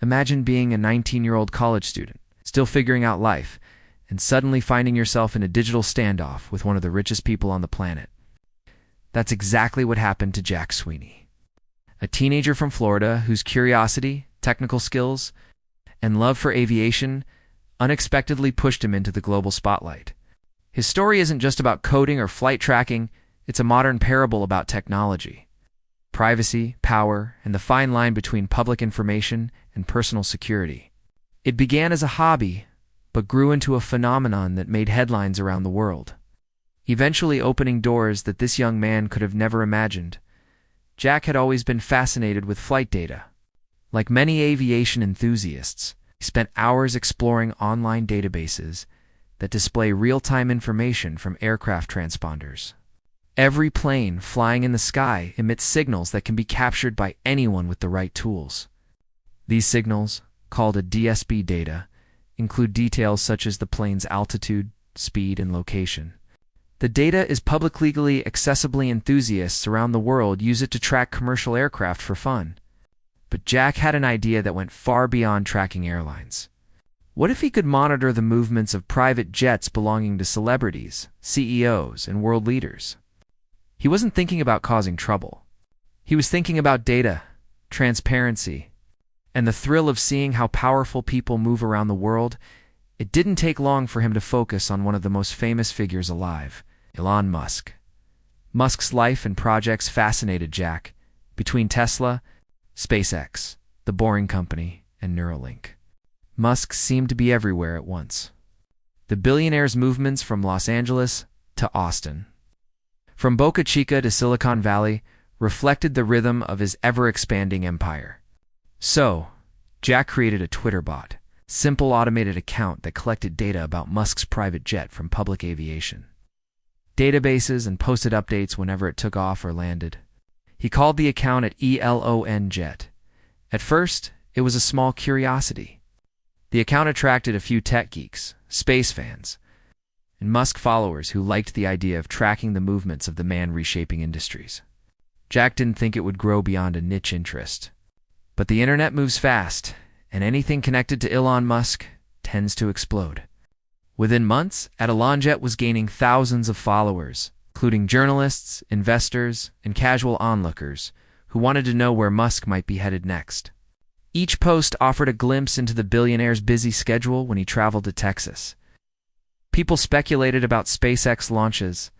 Imagine being a 19-year-old college student, still figuring out life, and suddenly finding yourself in a digital standoff with one of the richest people on the planet. That's exactly what happened to Jack Sweeney, a teenager from Florida whose curiosity, technical skills, and love for aviation unexpectedly pushed him into the global spotlight. His story isn't just about coding or flight tracking, it's a modern parable about technology, privacy, power, and the fine line between public information and personal security. It began as a hobby, but grew into a phenomenon that made headlines around the world, eventually opening doors that this young man could have never imagined. Jack had always been fascinated with flight data. Like many aviation enthusiasts, he spent hours exploring online databases that display real-time information from aircraft transponders. Every plane flying in the sky emits signals that can be captured by anyone with the right tools. These signals, called a DSB data, include details such as the plane's altitude, speed, and location. The data is publicly accessible. Enthusiasts around the world use it to track commercial aircraft for fun. But Jack had an idea that went far beyond tracking airlines. What if he could monitor the movements of private jets belonging to celebrities, CEOs, and world leaders? He wasn't thinking about causing trouble. He was thinking about data, transparency, and the thrill of seeing how powerful people move around the world. It didn't take long for him to focus on one of the most famous figures alive, Elon Musk. Musk's life and projects fascinated Jack, between Tesla, SpaceX, the Boring Company, and Neuralink. Musk seemed to be everywhere at once. The billionaire's movements from Los Angeles to Austin, from Boca Chica to Silicon Valley, reflected the rhythm of his ever-expanding empire. So, Jack created a Twitter bot, simple automated account that collected data about Musk's private jet from public aviation databases and posted updates whenever it took off or landed. He called the account at Elon Jet. At first, it was a small curiosity. The account attracted a few tech geeks, space fans, and Musk followers who liked the idea of tracking the movements of the man reshaping industries. Jack didn't think it would grow beyond a niche interest. But the internet moves fast, and anything connected to Elon Musk tends to explode. Within months, Elonjet was gaining thousands of followers, including journalists, investors, and casual onlookers who wanted to know where Musk might be headed next. Each post offered a glimpse into the billionaire's busy schedule when he traveled to Texas. People speculated about SpaceX launches.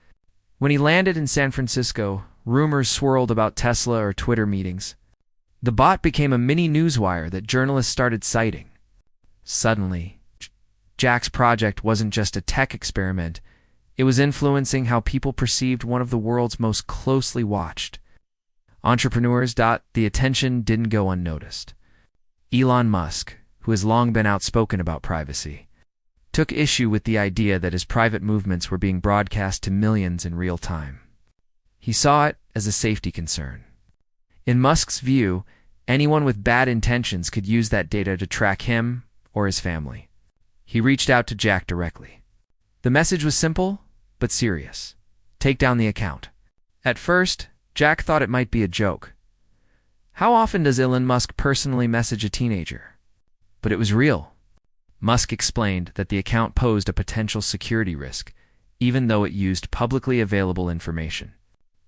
When he landed in San Francisco, rumors swirled about Tesla or Twitter meetings. The bot became a mini newswire that journalists started citing. Suddenly, Jack's project wasn't just a tech experiment. It was influencing how people perceived one of the world's most closely watched entrepreneurs. The attention didn't go unnoticed. Elon Musk, who has long been outspoken about privacy, took issue with the idea that his private movements were being broadcast to millions in real time. He saw it as a safety concern. In Musk's view, anyone with bad intentions could use that data to track him or his family. He reached out to Jack directly. The message was simple, but serious. Take down the account. At first, Jack thought it might be a joke. How often does Elon Musk personally message a teenager? But it was real. Musk explained that the account posed a potential security risk, even though it used publicly available information.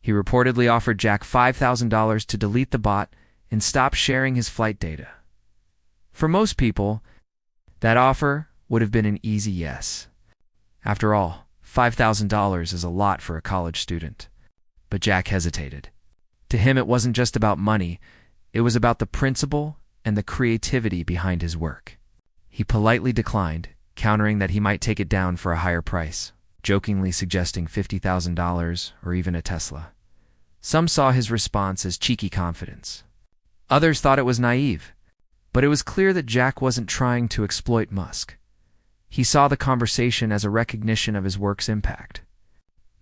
He reportedly offered Jack $5,000 to delete the bot and stop sharing his flight data. For most people, that offer would have been an easy yes. After all, $5,000 is a lot for a college student. But Jack hesitated. To him, it wasn't just about money. It was about the principle and the creativity behind his work. He politely declined, countering that he might take it down for a higher price, jokingly suggesting $50,000 or even a Tesla. Some saw his response as cheeky confidence. Others thought it was naive. But it was clear that Jack wasn't trying to exploit Musk. He saw the conversation as a recognition of his work's impact.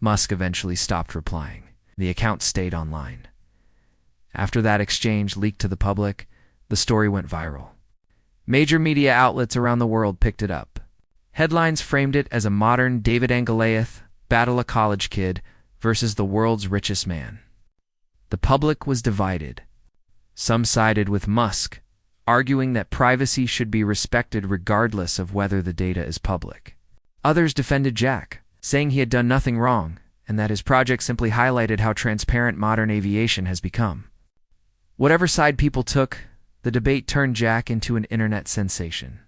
Musk eventually stopped replying. The account stayed online. After that exchange leaked to the public, the story went viral. Major media outlets around the world picked it up. Headlines framed it as a modern David and Goliath battle, a college kid versus the world's richest man. The public was divided. Some sided with Musk, arguing that privacy should be respected regardless of whether the data is public. Others defended Jack, saying he had done nothing wrong, and that his project simply highlighted how transparent modern aviation has become. Whatever side people took, the debate turned Jack into an internet sensation.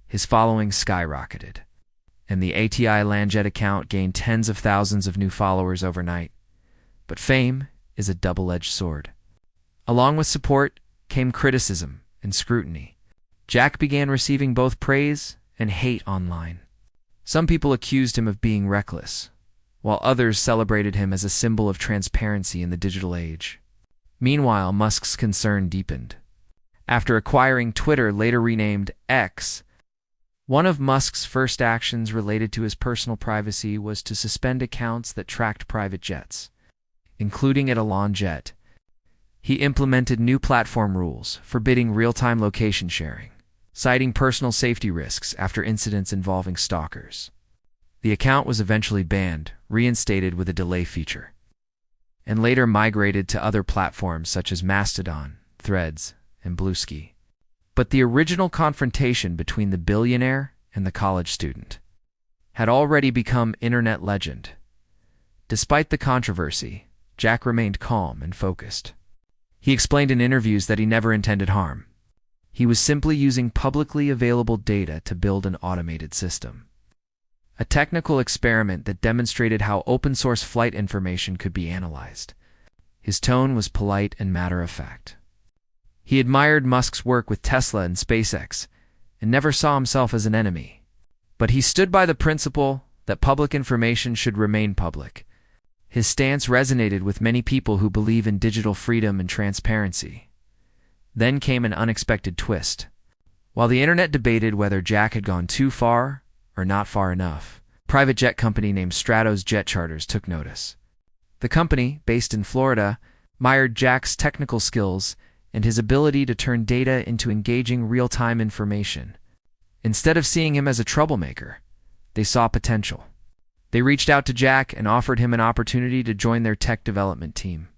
His following skyrocketed, and the ATI Landjet account gained tens of thousands of new followers overnight. But fame is a double-edged sword. Along with support came criticism and scrutiny. Jack began receiving both praise and hate online. Some people accused him of being reckless, while others celebrated him as a symbol of transparency in the digital age. Meanwhile, Musk's concern deepened. After acquiring Twitter, later renamed X, one of Musk's first actions related to his personal privacy was to suspend accounts that tracked private jets, including at Elon Jet. He implemented new platform rules forbidding real-time location sharing, citing personal safety risks after incidents involving stalkers. The account was eventually banned, reinstated with a delay feature, and later migrated to other platforms such as Mastodon, Threads, and Bluesky. But the original confrontation between the billionaire and the college student had already become internet legend. Despite the controversy, Jack remained calm and focused. He explained in interviews that he never intended harm. He was simply using publicly available data to build an automated system, a technical experiment that demonstrated how open-source flight information could be analyzed. His tone was polite and matter-of-fact. He admired Musk's work with Tesla and SpaceX and never saw himself as an enemy. But he stood by the principle that public information should remain public. His stance resonated with many people who believe in digital freedom and transparency. Then came an unexpected twist. While the internet debated whether Jack had gone too far or not far enough, a private jet company named Stratos Jet Charters took notice. The company, based in Florida, admired Jack's technical skills and his ability to turn data into engaging real-time information. Instead of seeing him as a troublemaker, they saw potential. They reached out to Jack and offered him an opportunity to join their tech development team.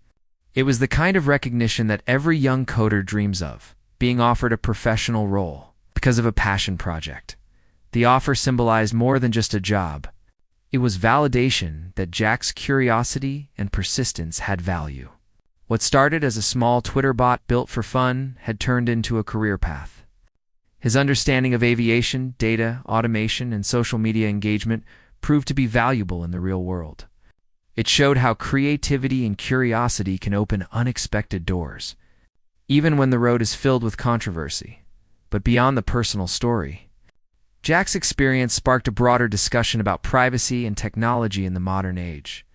It was the kind of recognition that every young coder dreams of, being offered a professional role because of a passion project. The offer symbolized more than just a job. It was validation that Jack's curiosity and persistence had value. What started as a small Twitter bot built for fun had turned into a career path. His understanding of aviation, data, automation, and social media engagement proved to be valuable in the real world. It showed how creativity and curiosity can open unexpected doors, even when the road is filled with controversy. But beyond the personal story, Jack's experience sparked a broader discussion about privacy and technology in the modern age.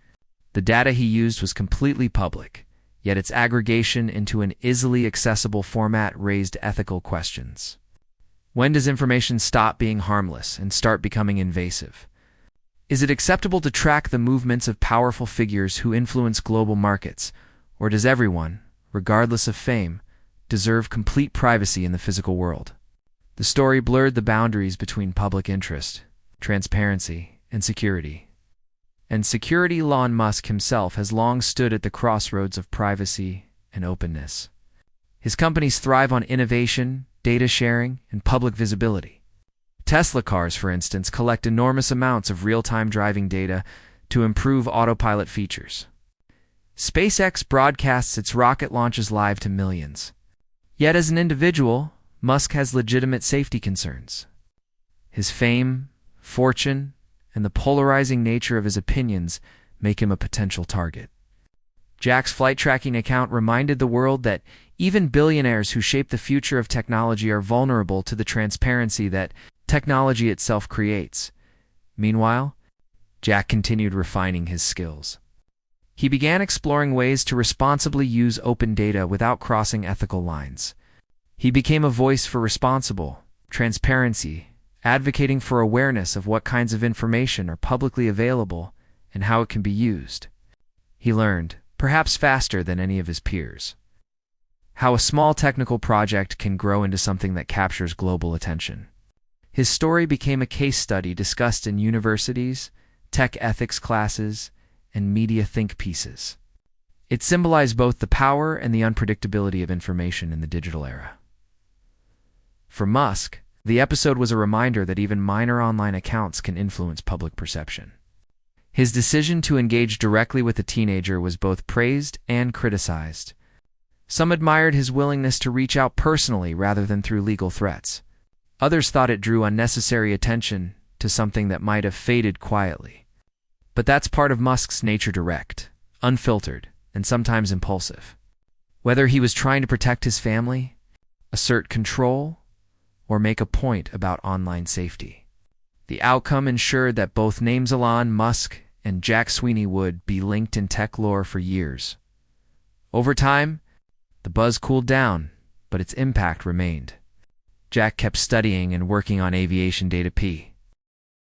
The data he used was completely public, yet its aggregation into an easily accessible format raised ethical questions. When does information stop being harmless and start becoming invasive? Is it acceptable to track the movements of powerful figures who influence global markets, or does everyone, regardless of fame, deserve complete privacy in the physical world? The story blurred the boundaries between public interest, transparency, and security. Elon Musk himself has long stood at the crossroads of privacy and openness. His companies thrive on innovation, data sharing, and public visibility. Tesla cars, for instance, collect enormous amounts of real-time driving data to improve autopilot features. SpaceX broadcasts its rocket launches live to millions. Yet as an individual, Musk has legitimate safety concerns. His fame, fortune, and the polarizing nature of his opinions make him a potential target. Jack's flight tracking account reminded the world that even billionaires who shape the future of technology are vulnerable to the transparency that technology itself creates. Meanwhile, Jack continued refining his skills. He began exploring ways to responsibly use open data without crossing ethical lines. He became a voice for responsible transparency, advocating for awareness of what kinds of information are publicly available and how it can be used. He learned, perhaps faster than any of his peers, how a small technical project can grow into something that captures global attention. His story became a case study discussed in universities, tech ethics classes, and media think pieces. It symbolized both the power and the unpredictability of information in the digital era. For Musk, the episode was a reminder that even minor online accounts can influence public perception. His decision to engage directly with a teenager was both praised and criticized. Some admired his willingness to reach out personally rather than through legal threats. Others thought it drew unnecessary attention to something that might have faded quietly. But that's part of Musk's nature: direct, unfiltered, and sometimes impulsive. Whether he was trying to protect his family, assert control, or make a point about online safety, the outcome ensured that both names, Elon Musk and Jack Sweeney, would be linked in tech lore for years. Over time, the buzz cooled down, but its impact remained. Jack kept studying and working on Aviation Data P.